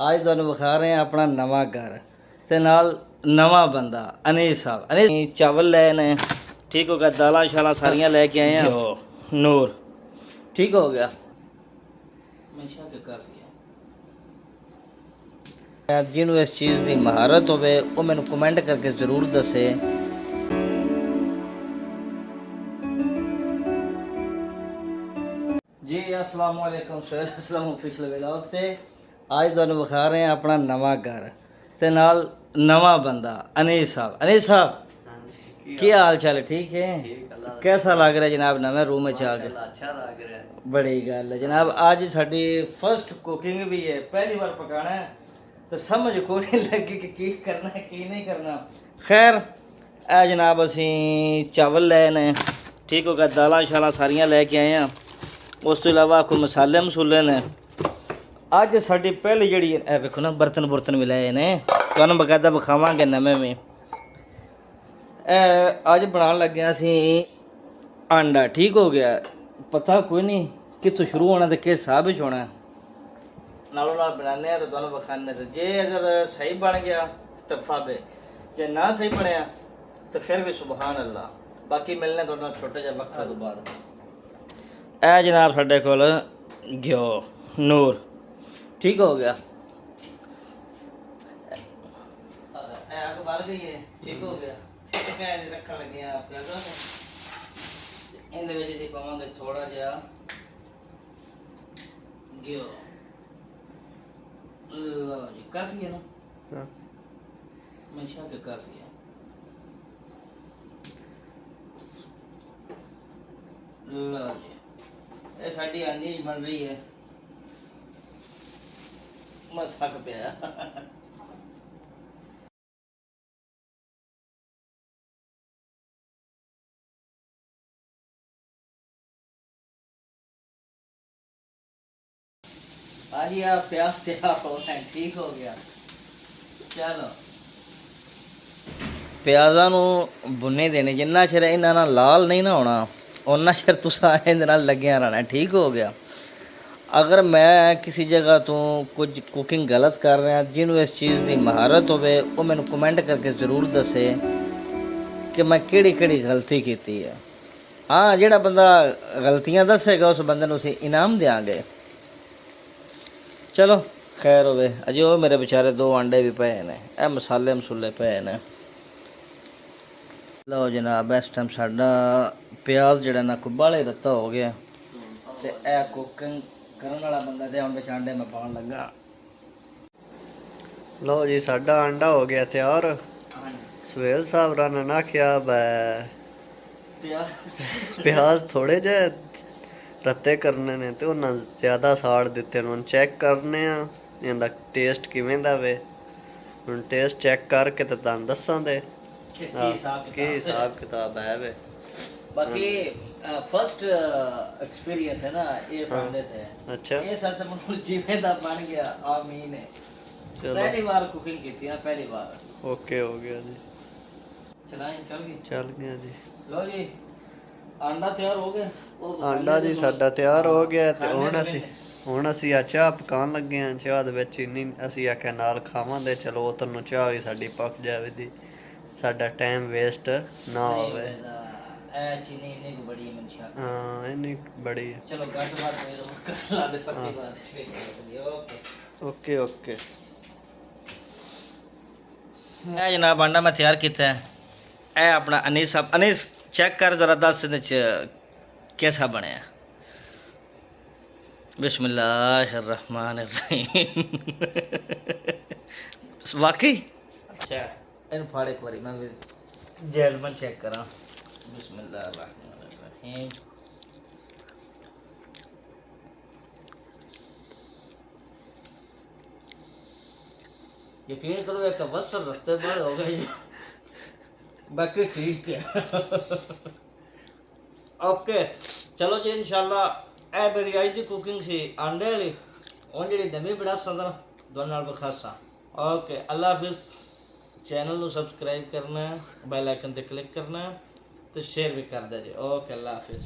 ਅੱਜ ਤੁਹਾਨੂੰ ਵਿਖਾ ਰਹੇ ਹਾਂ ਆਪਣਾ ਨਵਾਂ ਘਰ ਤੇ ਨਾਲ ਨਵਾਂ ਬੰਦਾ ਅਨੀਸ ਸਾਹਿਬ। ਅਨੀਸ ਚਾਵਲ ਲੈ ਨੇ, ਠੀਕ ਹੋ ਗਿਆ। ਦਾਲਾਂ ਸ਼ਾਲਾਂ ਸਾਰੀਆਂ ਲੈ ਕੇ ਆਏ ਆ। ਨੂਰ ਠੀਕ ਹੋ ਗਿਆ। ਹਮੇਸ਼ਾ ਕੇ ਕਾਫੀ ਹੈ। ਜਿਹਨੂੰ ਇਸ ਚੀਜ਼ ਦੀ ਮਹਾਰਤ ਹੋਵੇ ਉਹ ਮੈਨੂੰ ਕਮੈਂਟ ਕਰਕੇ ਜ਼ਰੂਰ ਦੱਸੇ। ਜੀ अस्सलाम वालेकुम ਸਰ ਅਸਲਾਮ ਆਫੀਸ਼ੀਅਲ ਵਲੌਗ ਤੇ ਅੱਜ ਤੁਹਾਨੂੰ ਵਿਖਾ ਰਹੇ ਹਾਂ ਆਪਣਾ ਨਵਾਂ ਘਰ ਤੇ ਨਾਲ ਨਵਾਂ ਬੰਦਾ ਅਨੀਸ ਸਾਹਿਬ। अनीस साहब ਕੀ ਹਾਲ ਚਾਲ? ठीक है? कैसा लग रहा है जनाब नवे रूम में आ के? अच्छा लग रहा है। बड़ी गल है जनाब। आज साडी फर्स्ट कुकिंग भी है, पहली बार पकाना है तो समझ को नहीं लगी कि की करना है की नहीं करना। खैर ए जनाब असी चावल ले ने, ठीक हो गया। दालां शालां सारियां लेके आए हैं। उस तो इलावा कोई मसाले मसूले ने। अज साडी पहली जिहड़ी ए वेखो ना बर्तन बुर्तन भी लाए ने, तुहानूं बकायदा विखावांगे नवें में। अज बनाने लगे असी आंडा। ठीक हो गया। पता कोई नहीं कितों शुरू होना तो किस हिसाब च होना। नालों नाल बनाने तो तुहानूं विखाने तो जे अगर सही बन गया तो फाबे, जे ना सही बनया तो फिर भी सुबहान अल्लाह। बाकी मिलने तुहाडे नाल छोटे जिहे वक्त तो बाद। ए जनाब साडे कोल घ्यो नूर ठीक हो गया। आग बल गई है, ठीक हो गया। रखन लगे प्याजा इहदे पावांगे थोड़ा जिहा घ्यो। लो जी काफ़ी है ना? हमेशा के काफ़ी है। लो जी ये साडी आंडी बन रही है। मैं थक पिया। आज यार प्याज तैयार हो रहे हैं। ठीक हो गया। चलो ਪਿਆਜ਼ਾਂ ਨੂੰ ਬੁੰਨੇ ਦੇਣੇ, ਜਿੰਨਾ ਚਿਰ ਇਹਨਾਂ ਨਾਲ ਲਾਲ ਨਹੀਂ ਨਾ ਹੋਣਾ ਉਹਨਾਂ ਚਿਰ ਤੁਸੀਂ ਇਹਦੇ ਨਾਲ ਲੱਗਿਆ ਰਹਿਣਾ। ਠੀਕ ਹੋ ਗਿਆ। ਅਗਰ ਮੈਂ ਕਿਸੇ ਜਗ੍ਹਾ ਤੋਂ ਕੁਝ ਕੁਕਿੰਗ ਗਲਤ ਕਰ ਰਿਹਾ, ਜਿਹਨੂੰ ਇਸ ਚੀਜ਼ ਦੀ ਮਹਾਰਤ ਹੋਵੇ ਉਹ ਮੈਨੂੰ ਕਮੈਂਟ ਕਰਕੇ ਜ਼ਰੂਰ ਦੱਸੇ ਕਿ ਮੈਂ ਕਿਹੜੀ ਕਿਹੜੀ ਗਲਤੀ ਕੀਤੀ ਹੈ। ਹਾਂ, ਜਿਹੜਾ ਬੰਦਾ ਗਲਤੀਆਂ ਦੱਸੇਗਾ ਉਸ ਬੰਦੇ ਨੂੰ ਅਸੀਂ ਇਨਾਮ ਦਿਆਂਗੇ। ਚਲੋ ਖੈਰ ਹੋਵੇ। ਅਜੇ ਉਹ ਮੇਰੇ ਵਿਚਾਰੇ 2 ਆਂਡੇ ਵੀ ਪਏ ਨੇ, ਇਹ ਮਸਾਲੇ ਮਸੂਲੇ ਪਏ ਨੇ। ਲਓ ਜਨਾਬ ਇਸ ਟਾਈਮ ਸਾਡਾ ਪਿਆਜ਼ ਜਿਹੜਾ ਨਾ ਕੋਈ ਬਾਹਲੇ ਰੱਤਾ ਹੋ ਗਿਆ ਤੇ ਇਹ ਕੁਕਿੰਗ ਕਰਨ ਵਾਲਾ ਬੰਦਾ ਤੇ ਹੁਣ ਵਿੱਚ ਆਂਡੇ ਮੈਂ ਪਾਉਣ ਲੱਗਾ। लो जी साडा अंडा हो गया तैयार। सुहेल साहब राना ना क्या प्याज थोड़े जे रत्ते करने ने ते उन्हें ज़्यादा साड़ दिते ने। चेक करने इहदा टेस्ट किवें दा वे। हुण टेस्ट चेक करके ते तुहानूं दस्सांगे की हिसाब किताब है वे। बाकी फर्स्ट एक्सपीरियंस है ना ये सामने थे। अच्छा ये सर से मुझे जिवें दा बन गया। आमीन है। पहली बार कुकिंग की थी ना, पहली बार। ओके हो गया जी। चल गया जी। लो जी आंडा तैयार हो गया। ਆਂਡਾ ਜੀ ਸਾਡਾ ਤਿਆਰ ਹੋ ਗਿਆ ਤੇ ਹੁਣ ਅਸੀਂ ਆ ਚਾਹ ਪਕਾਉਣ ਲੱਗੇ ਹਾਂ। ਚਾਹ ਦੇ ਵਿੱਚ ਇੰਨੀ ਅਸੀਂ ਆਖਿਆ ਨਾਲ ਖਾਵਾਂਗੇ। ਚਲੋ ਉਧਰ ਨੂੰ ਚਾਹ ਵੀ ਸਾਡੀ ਪੱਕ ਜਾਵੇ ਦੀ, ਸਾਡਾ ਟਾਈਮ ਵੇਸਟ ਨਾ ਹੋਵੇ। चीनी इतनी बड़ी है मनशा। हाँ इतनी बड़ी है। चलो गट बात ला दे पत्ती बात। Okay okay. ਇਹ ਜਨਾਬ ਆਂਡਾ ਮੈਂ ਤਿਆਰ ਕੀਤਾ ਹੈ। ਇਹ ਆਪਣਾ ਅਨੀਸ ਸਾਹਿਬ। ਅਨੀਸ ਚੈੱਕ ਕਰ ਜ਼ਰਾ, ਦੱਸ ਇਹਦੇ ਚ कैसा बनया। बिस्मिल्लाहिर्रहमानिर्रहीम। वाकई अच्छा इन फाड़ एक बारी मैं जैलमन चेक करा। बिस्मिल्लाहिर्रहमानिर्रहीम। यकीन करो एक वसल रखते बड़े हो गए। बाकी ठीक है। ओके चलो जी इंशाल्लाह ए मेरी अज की कुकिंग सी आंडे वाली। हुण जिहड़ी नवीं बनासा ना दोनों नाल बखासा। ओके अल्लाह हाफिज़। चैनल नूं सबसक्राइब करना है, बैल आइकन ते क्लिक करना है तो शेयर भी कर दे जी। ओके अल्लाह हाफिज़।